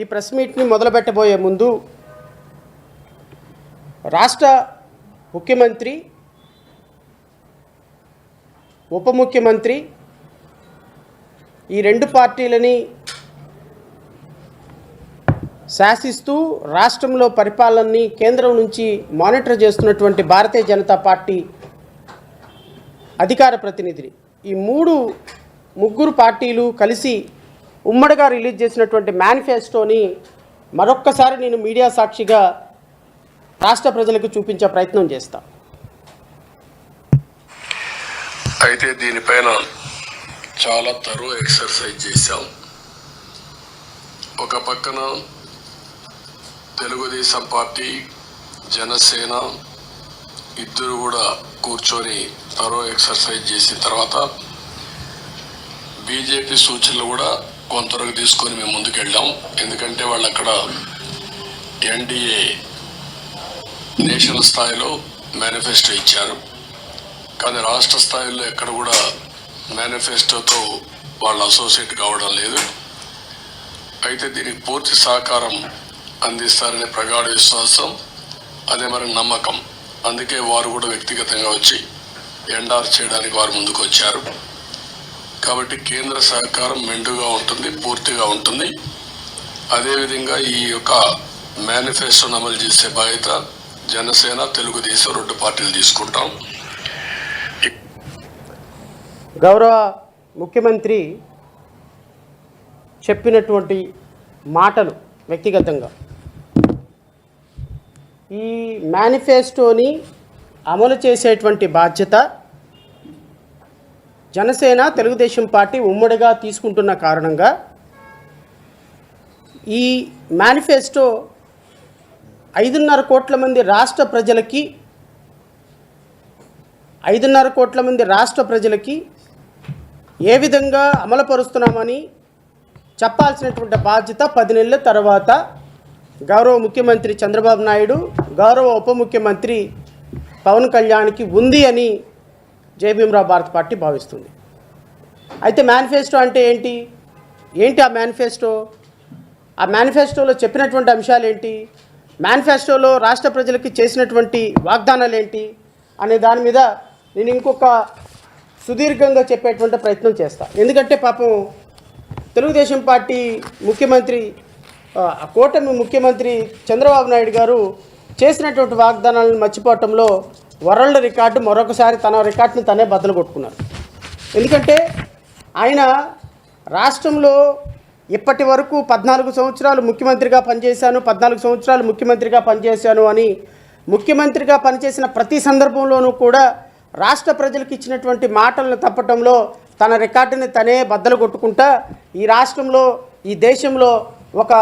ఈ ప్రెస్ మీట్ని మొదలుపెట్టబోయే ముందు రాష్ట్ర ముఖ్యమంత్రి, ఉప ముఖ్యమంత్రి ఈ రెండు పార్టీలని శాసిస్తూ రాష్ట్రంలో పరిపాలనని కేంద్రం నుంచి మానిటర్ చేస్తున్నటువంటి భారతీయ జనతా పార్టీ అధికార ప్రతినిధిని ఈ ముగ్గురు పార్టీలు కలిసి ఉమ్మడిగా రిలీజ్ చేసినటువంటి మేనిఫెస్టోని మరొక్కసారి నేను మీడియా సాక్షిగా రాష్ట్ర ప్రజలకు చూపించే ప్రయత్నం చేస్తా. అయితే దీనిపైన చాలా తరో ఎక్సర్సైజ్ చేశాం. ఒక పక్కన తెలుగుదేశం పార్టీ, జనసేన ఇద్దరు కూడా కూర్చొని తరో ఎక్సర్సైజ్ చేసిన తర్వాత బీజేపీ సూచనలు కూడా కొంతవరకు తీసుకొని మేము ముందుకెళ్ళాం. ఎందుకంటే వాళ్ళు అక్కడ ఎన్డీఏ నేషనల్ స్థాయిలో మేనిఫెస్టో ఇచ్చారు, కానీ రాష్ట్ర స్థాయిలో ఎక్కడ కూడా మేనిఫెస్టోతో వాళ్ళు అసోసియేట్ కావడం లేదు. అయితే దీనికి పూర్తి సహకారం అందిస్తారనే ప్రగాఢ విశ్వాసం, అదే మరి నమ్మకం. అందుకే వారు కూడా వ్యక్తిగతంగా వచ్చి ఎండార్ చేయడానికి వారు ముందుకు వచ్చారు. కాబట్టి కేంద్ర సహకారం మెండుగా ఉంటుంది, పూర్తిగా ఉంటుంది. అదేవిధంగా ఈ యొక్క మేనిఫెస్టోను అమలు చేసే బాధ్యత జనసేన, తెలుగుదేశం రెండు పార్టీలు తీసుకుంటాం. గౌరవ ముఖ్యమంత్రి చెప్పినటువంటి మాటలు వ్యక్తిగతంగా ఈ మేనిఫెస్టోని అమలు చేసేటువంటి బాధ్యత జనసేన, తెలుగుదేశం పార్టీ ఉమ్మడిగా తీసుకుంటున్న కారణంగా ఈ మేనిఫెస్టో 5.5 కోట్ల మంది రాష్ట్ర ప్రజలకి ఏ విధంగా అమలుపరుస్తున్నామని చెప్పాల్సినటువంటి బాధ్యత 10 నెలల తర్వాత గౌరవ ముఖ్యమంత్రి చంద్రబాబు నాయుడు, గౌరవ ఉప ముఖ్యమంత్రి పవన్ కళ్యాణ్కి ఉంది అని జై భీమ్రావ్ భారత్ పార్టీ భావిస్తుంది. అయితే మేనిఫెస్టో అంటే ఏంటి ఆ మేనిఫెస్టో? ఆ మేనిఫెస్టోలో చెప్పినటువంటి అంశాలు ఏంటి? మేనిఫెస్టోలో రాష్ట్ర ప్రజలకి చేసినటువంటి వాగ్దానాలు ఏంటి అనే దాని మీద నేను ఇంకొక సుదీర్ఘంగా చెప్పేటువంటి ప్రయత్నం చేస్తా. ఎందుకంటే పాపం తెలుగుదేశం పార్టీ ముఖ్యమంత్రి, కూటమి ముఖ్యమంత్రి చంద్రబాబు నాయుడు గారు చేసినటువంటి వాగ్దానాలను మర్చిపోవటంలో వరల్డ్ రికార్డు మరొకసారి తన రికార్డుని తనే బద్దలు కొట్టుకున్నారు. ఎందుకంటే ఆయన రాష్ట్రంలో ఇప్పటి వరకు 14 సంవత్సరాలు ముఖ్యమంత్రిగా పనిచేశాను, 14 సంవత్సరాలు ముఖ్యమంత్రిగా పనిచేశాను అని ముఖ్యమంత్రిగా పనిచేసిన ప్రతి సందర్భంలోనూ కూడా రాష్ట్ర ప్రజలకు ఇచ్చినటువంటి మాటలను తప్పటంలో తన రికార్డుని తనే బద్దలు కొట్టుకుంటా ఈ రాష్ట్రంలో, ఈ దేశంలో ఒక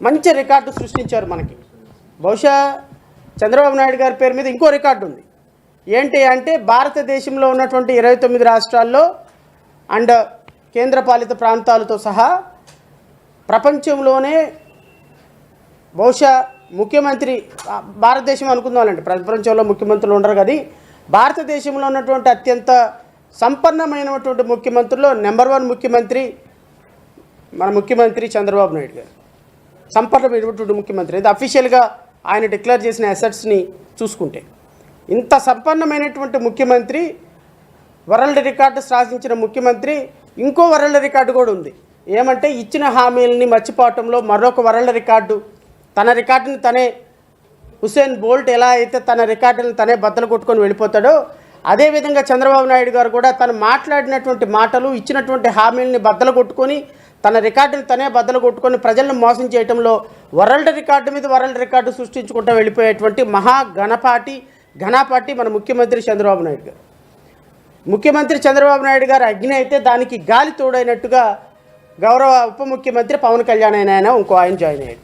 మంచి రికార్డు సృష్టించారు మనకి. బహుశా చంద్రబాబు నాయుడు గారి పేరు మీద ఇంకో రికార్డు ఉంది. ఏంటి అంటే భారతదేశంలో ఉన్నటువంటి 29 రాష్ట్రాల్లో అండ్ కేంద్రపాలిత ప్రాంతాలతో సహా ప్రపంచంలోనే బహుశా ముఖ్యమంత్రి, భారతదేశం అనుకుందామండి, ప్రపంచంలో ముఖ్యమంత్రులు ఉండరు, కానీ భారతదేశంలో ఉన్నటువంటి అత్యంత సంపన్నమైనటువంటి ముఖ్యమంత్రుల్లో నెంబర్ 1 ముఖ్యమంత్రి మన ముఖ్యమంత్రి చంద్రబాబు నాయుడు గారు. సంపన్నమైనటువంటి ముఖ్యమంత్రి, ఇది అఫీషియల్గా ఆయన డిక్లేర్ చేసిన అసెట్స్ని చూసుకుంటే ఇంత సంపన్నమైనటువంటి ముఖ్యమంత్రి, వరల్డ్ రికార్డు సాధించిన ముఖ్యమంత్రి, ఇంకో వరల్డ్ రికార్డు కూడా ఉంది. ఏమంటే ఇచ్చిన హామీలని మర్చిపోవటంలో మరొక వరల్డ్ రికార్డు. తన రికార్డుని తనే, హుసేన్ బోల్ట్ ఎలా అయితే తన రికార్డుని తనే బద్దలు కొట్టుకొని వెళ్ళిపోతాడో, అదేవిధంగా చంద్రబాబు నాయుడు గారు కూడా తను మాట్లాడినటువంటి మాటలు, ఇచ్చినటువంటి హామీలని బద్దలు కొట్టుకొని తన రికార్డుని తనే బద్దలు కొట్టుకొని ప్రజలను మోసం చేయడంలో వరల్డ్ రికార్డు మీద వరల్డ్ రికార్డు సృష్టించుకుంటూ వెళ్ళిపోయేటువంటి ఘనపాటి మన ముఖ్యమంత్రి చంద్రబాబు నాయుడు గారు. ముఖ్యమంత్రి చంద్రబాబు నాయుడు గారు అగ్ని అయితే దానికి గాలి తోడైనట్టుగా గౌరవ ఉప ముఖ్యమంత్రి పవన్ కళ్యాణ్ ఆయన ఇంకో ఆయన జాయిన్ అయ్యాడు.